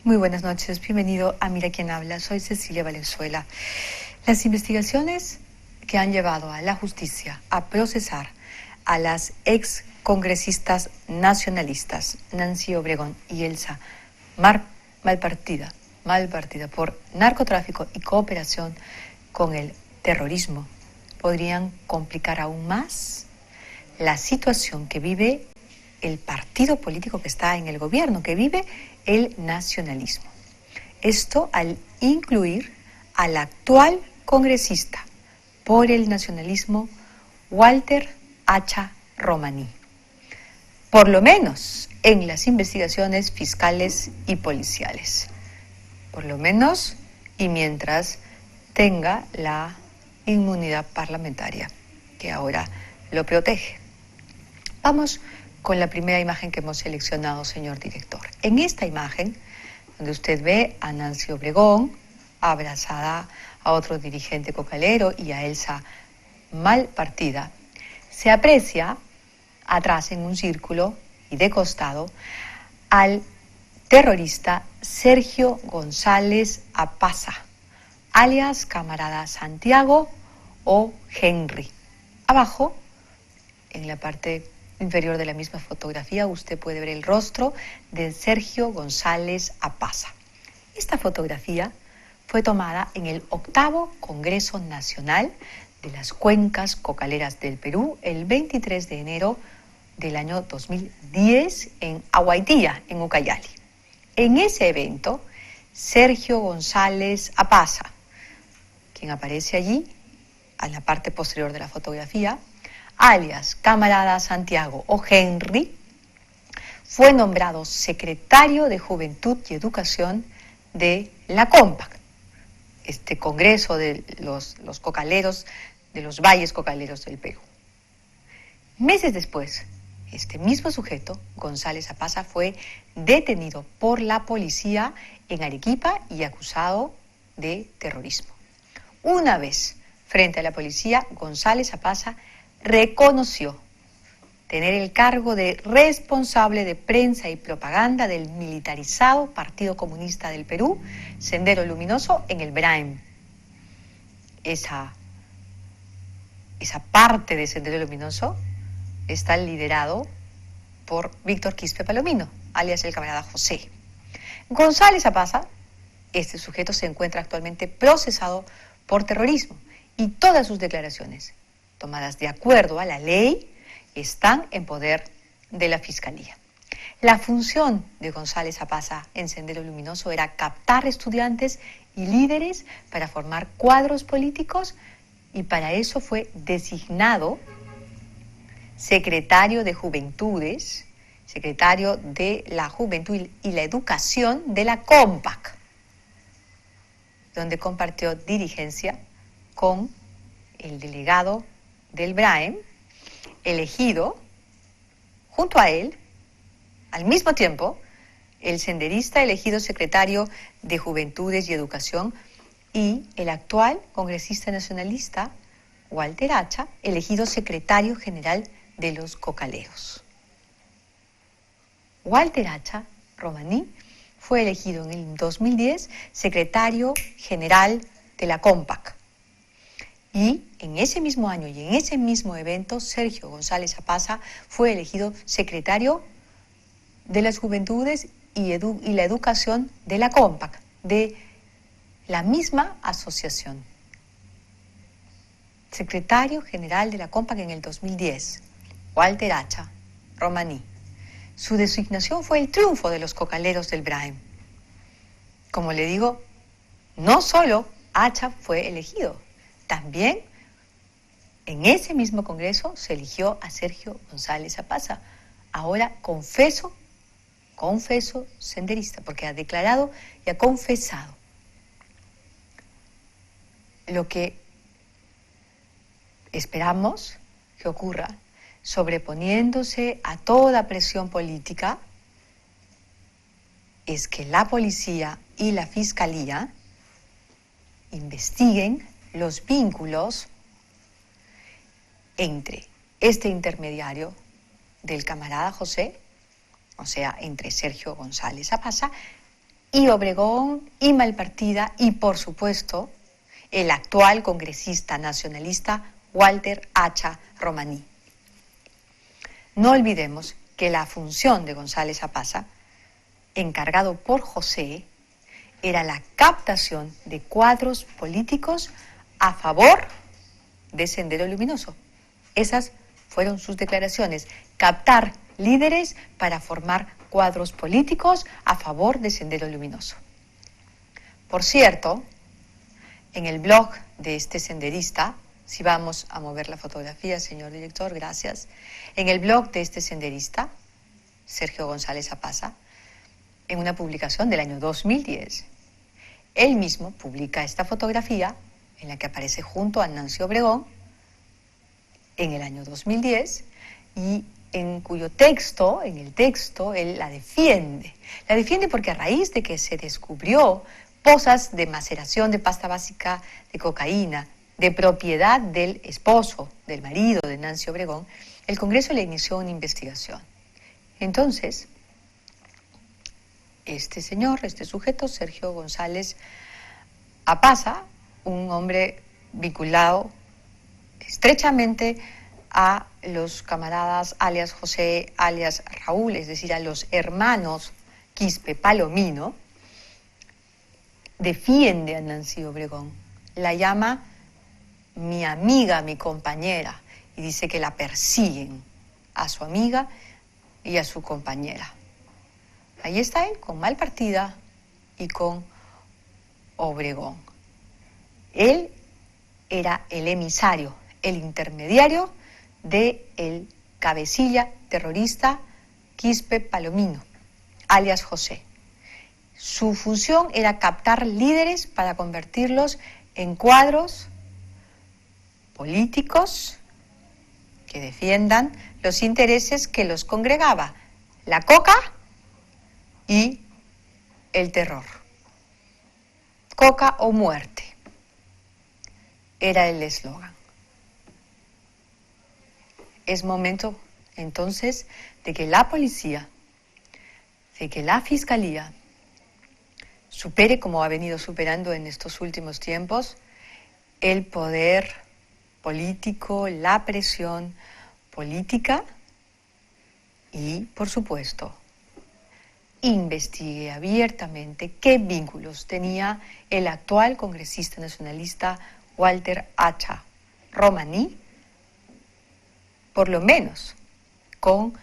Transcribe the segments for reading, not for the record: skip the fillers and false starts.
Muy buenas noches, bienvenido a Mira quién habla, soy Cecilia Valenzuela. Las investigaciones que han llevado a la justicia a procesar a las ex congresistas nacionalistas Nancy Obregón y Elsa Malpartida por narcotráfico y cooperación con el terrorismo podrían complicar aún más la situación que vive el partido político que está en el gobierno, que vive el nacionalismo. Esto al incluir al actual congresista por el nacionalismo, Walter Hacha Romaní, por lo menos en las investigaciones fiscales y policiales, por lo menos y mientras tenga la inmunidad parlamentaria que ahora lo protege. Vamos con la primera imagen que hemos seleccionado, señor director. En esta imagen, donde usted ve a Nancy Obregón abrazada a otro dirigente cocalero y a Elsa Malpartida, se aprecia atrás en un círculo y de costado al terrorista Sergio González Apaza, alias Camarada Santiago o Henry. Abajo, en la parte inferior de la misma fotografía, usted puede ver el rostro de Sergio González Apaza. Esta fotografía fue tomada en el 8º Congreso Nacional de las Cuencas Cocaleras del Perú el 23 de enero del año 2010 en Aguaitía, en Ucayali. En ese evento, Sergio González Apaza, quien aparece allí, a la parte posterior de la fotografía, alias Camarada Santiago o Henry, fue nombrado secretario de Juventud y Educación de la COMPAC, este congreso de los cocaleros, de los valles cocaleros del Perú. Meses después, este mismo sujeto, González Apaza, fue detenido por la policía en Arequipa y acusado de terrorismo. Una vez frente a la policía, González Apaza reconoció tener el cargo de responsable de prensa y propaganda del militarizado Partido Comunista del Perú, Sendero Luminoso, en el BRAEM. Esa parte de Sendero Luminoso está liderado por Víctor Quispe Palomino, alias el Camarada José. González Apaza, este sujeto, se encuentra actualmente procesado por terrorismo y todas sus declaraciones, tomadas de acuerdo a la ley, están en poder de la Fiscalía. La función de González Apaza en Sendero Luminoso era captar estudiantes y líderes para formar cuadros políticos y para eso fue designado secretario de Juventudes, secretario de la Juventud y la Educación de la COMPAC, donde compartió dirigencia con el delegado del BRAEM, elegido junto a él, al mismo tiempo, el senderista elegido secretario de Juventudes y Educación y el actual congresista nacionalista, Walter Hacha, elegido secretario general de los cocaleros. Walter Hacha Romaní fue elegido en el 2010 secretario general de la COMPAC. Y en ese mismo año y en ese mismo evento, Sergio González Apaza fue elegido secretario de las Juventudes y la Educación de la COMPAC, de la misma asociación. Secretario general de la COMPAC en el 2010, Walter Hacha Romaní. Su designación fue el triunfo de los cocaleros del BRAEM. Como le digo, no solo Hacha fue elegido, también en ese mismo congreso se eligió a Sergio González Apaza, ahora confeso senderista, porque ha declarado y ha confesado. Lo que esperamos que ocurra, sobreponiéndose a toda presión política, es que la policía y la fiscalía investiguen los vínculos entre este intermediario del camarada José, o sea, entre Sergio González Apaza y Obregón y Malpartida y, por supuesto, el actual congresista nacionalista Walter Hacha Romaní. No olvidemos que la función de González Apasa, encargado por José, era la captación de cuadros políticos a favor de Sendero Luminoso. Esas fueron sus declaraciones: captar líderes para formar cuadros políticos a favor de Sendero Luminoso. Por cierto, en el blog de este senderista, si vamos a mover la fotografía, señor director, gracias. En el blog de este senderista, Sergio González Apasa, en una publicación del año 2010, él mismo publica esta fotografía en la que aparece junto a Nancy Obregón en el año 2010 y en cuyo texto, en el texto, él la defiende. La defiende porque a raíz de que se descubrió pozas de maceración de pasta básica de cocaína, de propiedad del esposo, del marido de Nancy Obregón, el Congreso le inició una investigación. Entonces, este señor, este sujeto, Sergio González Apasa, un hombre vinculado estrechamente a los camaradas alias José, alias Raúl, es decir, a los hermanos Quispe Palomino, defiende a Nancy Obregón, la llama mi amiga, mi compañera, y dice que la persiguen a su amiga y a su compañera. Ahí está él, con Malpartida y con Obregón. Él era el emisario, el intermediario del cabecilla terrorista Quispe Palomino, alias José. Su función era captar líderes para convertirlos en cuadros políticos que defiendan los intereses que los congregaba, la coca y el terror. Coca o muerte era el eslogan. Es momento, entonces, de que la policía, de que la fiscalía supere, como ha venido superando en estos últimos tiempos, el poder político, la presión política y, por supuesto, investigue abiertamente qué vínculos tenía el actual congresista nacionalista Walter Hacha Romaní, por lo menos con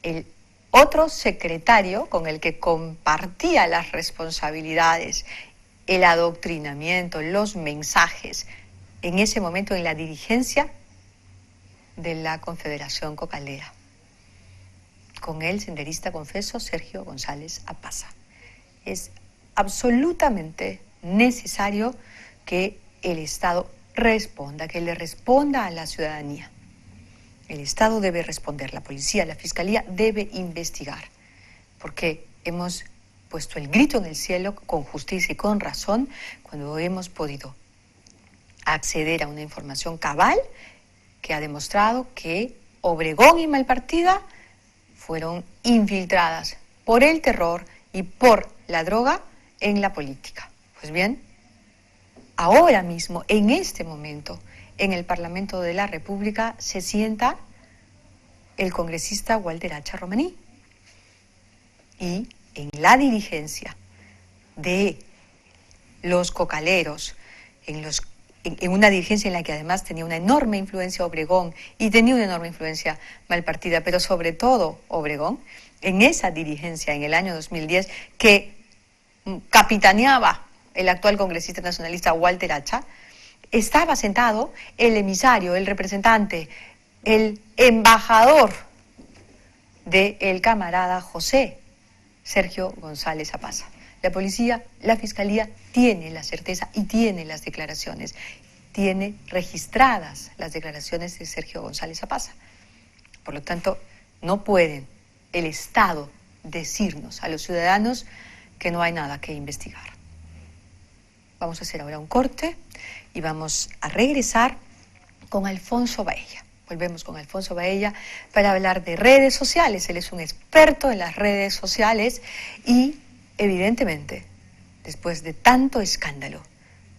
el otro secretario con el que compartía las responsabilidades, el adoctrinamiento, los mensajes, en ese momento en la dirigencia de la Confederación Cocalera, con el senderista confeso Sergio González Apasa. Es absolutamente necesario que el Estado responda, que le responda a la ciudadanía. El Estado debe responder, la policía, la fiscalía debe investigar, porque hemos puesto el grito en el cielo con justicia y con razón cuando hemos podido acceder a una información cabal que ha demostrado que Obregón y Malpartida fueron infiltradas por el terror y por la droga en la política. Pues bien, ahora mismo, en este momento, en el Parlamento de la República se sienta el congresista Walter Hacha Romaní. Y en la dirigencia de los cocaleros, en una dirigencia en la que además tenía una enorme influencia Obregón y tenía una enorme influencia Malpartida, pero sobre todo Obregón, en esa dirigencia en el año 2010 que capitaneaba el actual congresista nacionalista Walter Hacha, estaba sentado el emisario, el representante, el embajador del camarada José Sergio González Apasa. La policía, la fiscalía tiene la certeza y tiene las declaraciones, tiene registradas las declaraciones de Sergio González Apasa. Por lo tanto, no pueden el Estado decirnos a los ciudadanos que no hay nada que investigar. Vamos a hacer ahora un corte y vamos a regresar con Alfonso Baella. Volvemos con Alfonso Baella para hablar de redes sociales. Él es un experto en las redes sociales y Evidentemente, después de tanto escándalo,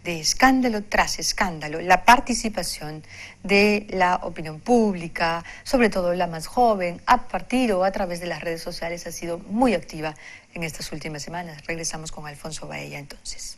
de escándalo tras escándalo, la participación de la opinión pública, sobre todo la más joven, a partir o a través de las redes sociales, ha sido muy activa en estas últimas semanas. Regresamos con Alfonso Baella entonces.